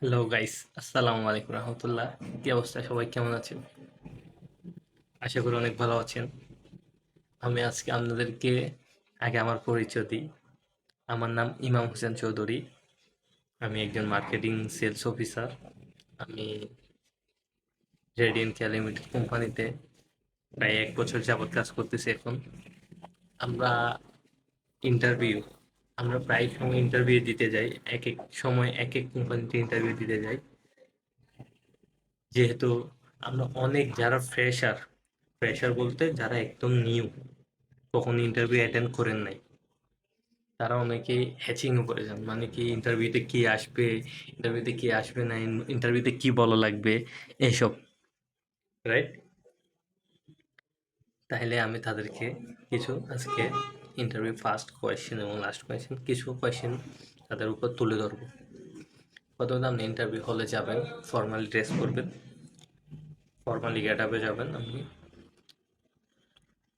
Hello guys, আসসালামু আলাইকুম রহমতুল্লাহ। কি অবস্থা, সবাই কেমন আছেন? আশা করি অনেক ভালো আছেন। আমি আজকে আপনাদেরকে আগে আমার পরিচয় দিই। আমার নাম ইমাম হোসেন চৌধুরী। আমি একজন মার্কেটিং সেলস অফিসার। আমি রেডিয়েন্ট কেয়ার লিমিটেড কোম্পানিতে প্রায় 1 বছর যাবৎ কাজ করতেছি এখন। আমরা ইন্টারভিউ আমরা প্রায় সময় ইন্টারভিউ দিতে যাই, এক এক সময় এক এক কোম্পানিতে ইন্টারভিউ দিতে যাই। যেহেতু আমরা অনেক যারা ফ্রেশার, ফ্রেশার বলতে যারা একদম নিউ, কখনো ইন্টারভিউ অ্যাটেন্ড করেন নাই, তারা অনেকেই হ্যাচিংও করে যান। মানে কি, ইন্টারভিউতে কি আসবে না, ইন্টারভিউতে কি বলা লাগবে, এইসব। রাইট? তাহলে আমি তাদেরকে কিছু আজকে ইন্টারভিউ ফার্স্ট কোয়েশ্চেন এবং লাস্ট কোয়েশ্চেন কিছু কোয়েশ্চেন তাদের উপর তুলে ধরবো। প্রথমত আপনি ইন্টারভিউ হলে যাবেন, ফর্মালি ড্রেস করবেন, ফর্মালি গেট আপে যাবেন। আপনি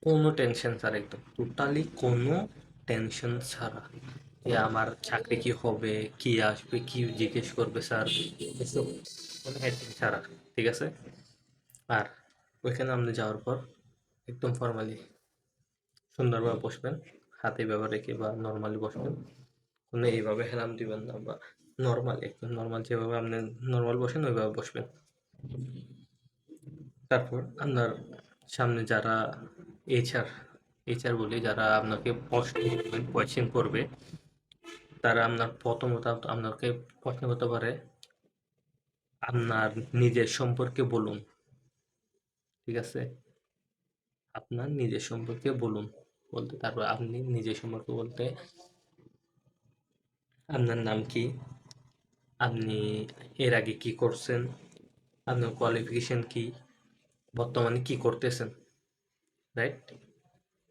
কোনো টেনশন ছাড়া, একদম টোটালি কোনো টেনশন ছাড়া, যে আমার চাকরি কি হবে, কি আসবে, কি জিজ্ঞেস করবে স্যার, এসব কোনো হেডফোন ছাড়া। ঠিক আছে? আর ওইখানে আপনি যাওয়ার পর একদম ফর্মালি সুন্দরভাবে বসবেন, হাতে ব্যবহার রেখে বা নর্মালি বসবেন। কোনো এইভাবে হেলাম দিবেন না, বা নর্মাল, একদম নর্মাল যেভাবে আপনি নর্মাল বসেন ওইভাবে বসবেন। তারপর আপনার সামনে যারা এইচআর, এইচআর বলি, যারা আপনাকে প্রশ্ন করবে, কোয়েশ্চেন করবে, তারা প্রথমত আপনাকে প্রশ্ন করতে পারে, আপনার নিজের সম্পর্কে বলুন। ঠিক আছে? আপনার নিজের সম্পর্কে বলুন বলতে, তারপর আপনি নিজের সম্পর্কে বলতে আপনার নাম কি, আপনি এর আগে কি করছেন, আপনার কোয়ালিফিকেশন কি, বর্তমানে কি করতেছেন। রাইট?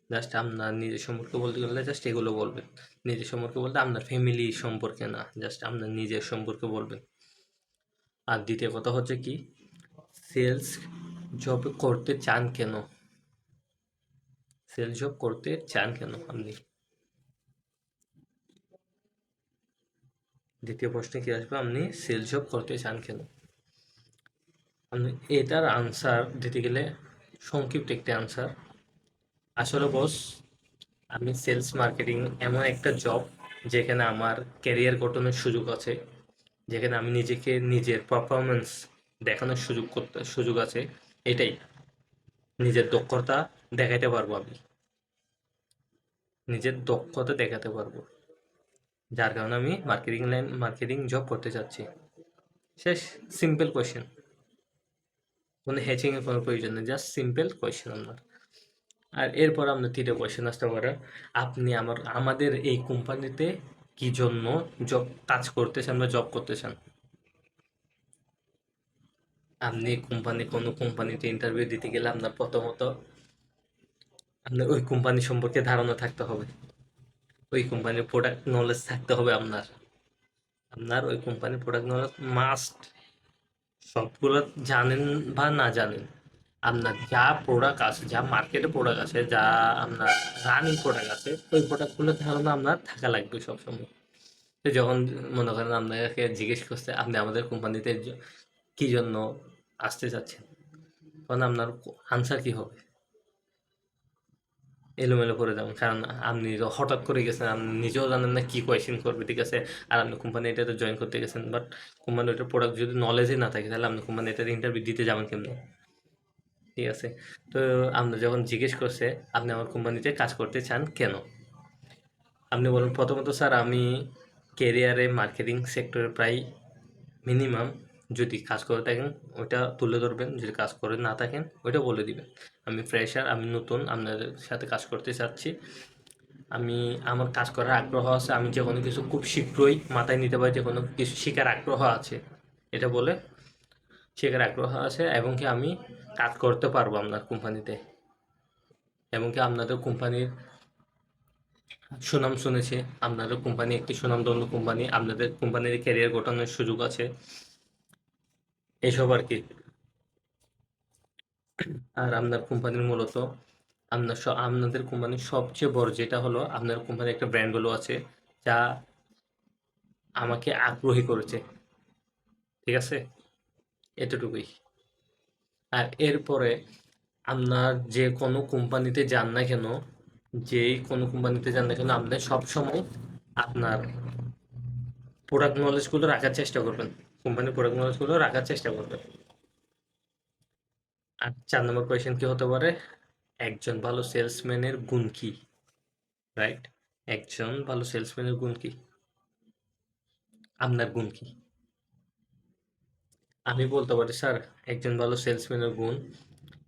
জাস্ট আপনার নিজের সম্পর্কে বলতে গেলে জাস্ট এগুলো বলবেন। নিজের সম্পর্কে বলতে আপনার ফ্যামিলি সম্পর্কে না, জাস্ট আপনার নিজের সম্পর্কে বলবেন। আর দ্বিতীয় কথা হচ্ছে কি, সেলস জব করতে চান কেন, সেলস জব করতে চান কেন আপনি। দ্বিতীয় প্রশ্নে কি আসবে, আপনি সেলস জব করতে চান কেন। আপনি এটার আনসার দিতে গেলে সংক্ষিপ্ত একটি আনসার, আসলে বস, আমি সেলস মার্কেটিং এমন একটা জব যেখানে আমার ক্যারিয়ার গঠনের সুযোগ আছে, যেখানে আমি নিজেকে নিজের পারফরমেন্স দেখানোর সুযোগ আছে। এটাই, নিজের দক্ষতা দেখাতে পারবো, আমি নিজের দক্ষতা দেখাতে পারবো, যার কারণে আমি মার্কেটিং জব করতে চাচ্ছি। শেষ। সিম্পল কোয়েশ্চেন, কোনো হ্যাচিং এর কোনো প্রয়োজন নেই, জাস্ট সিম্পল কোয়েশ্চেন আপনার। আর এরপর আপনার তৃতীয় কোয়েশ্চেন আসতে পারে, আপনি আমাদের এই কোম্পানিতে কি জন্য কাজ করতে চান বা জব করতে চান। আপনি কোনো কোম্পানিতে ইন্টারভিউ দিতে গেলে আপনার প্রথমত আপনার ওই কোম্পানি সম্পর্কে ধারণা থাকতে হবে, ওই কোম্পানির প্রোডাক্ট নলেজ থাকতে হবে আপনার। আপনার ওই কোম্পানির প্রোডাক্ট নলেজ মাস্ট। সবগুলো জানেন বা না জানেন, আপনার যা প্রোডাক্ট আছে, যা মার্কেটে প্রোডাক্ট আছে, যা আপনার রানিং প্রোডাক্ট আছে, ওই প্রোডাক্টগুলোর ধারণা আপনার থাকা লাগবে সবসময়। তো যখন মনে করেন আপনাকে জিজ্ঞেস করছে আপনি আমাদের কোম্পানিতে কি জন্য আসতে চাচ্ছেন, তখন আপনার আনসার কি হবে, এলোমেলো করে যাবেন। কারণ আপনি তো হঠাৎ করে গেছেন, আপনি নিজেও জানেন না কি কোয়েশ্চেন করবে। ঠিক আছে? আর আপনি কোম্পানি এটাতে জয়েন করতে গেছেন, বাট কোম্পানি ওটার প্রোডাক্ট যদি নলেজই না থাকে, তাহলে আপনি কোম্পানি এটাতে ইন্টারভিউ দিতে যাবেন কেমনি। ঠিক আছে? তো আপনি যখন জিজ্ঞেস করছে আপনি আমার কোম্পানিতে কাজ করতে চান কেন, আপনি বলুন প্রথমত, স্যার আমি কেরিয়ারে মার্কেটিং সেক্টরে প্রায় মিনিমাম, যদি কাজ করে থাকেন ওইটা তুলে ধরবেন, যদি কাজ করে না থাকেন ওইটা বলে দিবেন। আমি ফ্রেশার, আমি নতুন, আপনাদের সাথে কাজ করতে চাচ্ছি। আমার কাজ করার আগ্রহ আছে, আমি যে কোনো কিছু খুব শীঘ্রই মাথায় নিতে পারি, যে কোনো কিছু শেখার আগ্রহ আছে, এটা বলে শেখার আগ্রহ আছে, এবং কি আমি কাজ করতে পারবো আপনার কোম্পানিতে, এবং কি আপনাদের কোম্পানির সুনাম শুনেছি, আপনাদের কোম্পানি একটি সুনামধন্য কোম্পানি, আপনাদের কোম্পানির ক্যারিয়ার গঠনের সুযোগ আছে, এসব আর কি। আর আপনার কোম্পানির মূলত আপনাদের কোম্পানির সবচেয়ে বড় যেটা হলো, আপনার কোম্পানির একটা ব্র্যান্ড ভ্যালু আছে, যা আমাকে আগ্রহী করেছে। ঠিক আছে? এতটুকুই। আর এরপরে আপনার যে কোনো কোম্পানিতে যান না কেন, যেই কোনো কোম্পানিতে যান না কেন, আপনি সবসময় আপনার প্রোডাক্ট নলেজগুলো রাখার চেষ্টা করবেন। কোম্পানির প্রোডাক্ট নলেজগুলো রাখার চেষ্টা করবেন। আর ৪ নম্বর কোয়েশ্চেন কি হতে পারে? একজন ভালো সেলসম্যানের গুণ কি? রাইট? একজন ভালো সেলসম্যানের গুণ কি? আপনার গুণ কি? আমি বলতে পারি স্যার, একজন ভালো সেলসম্যানের গুণ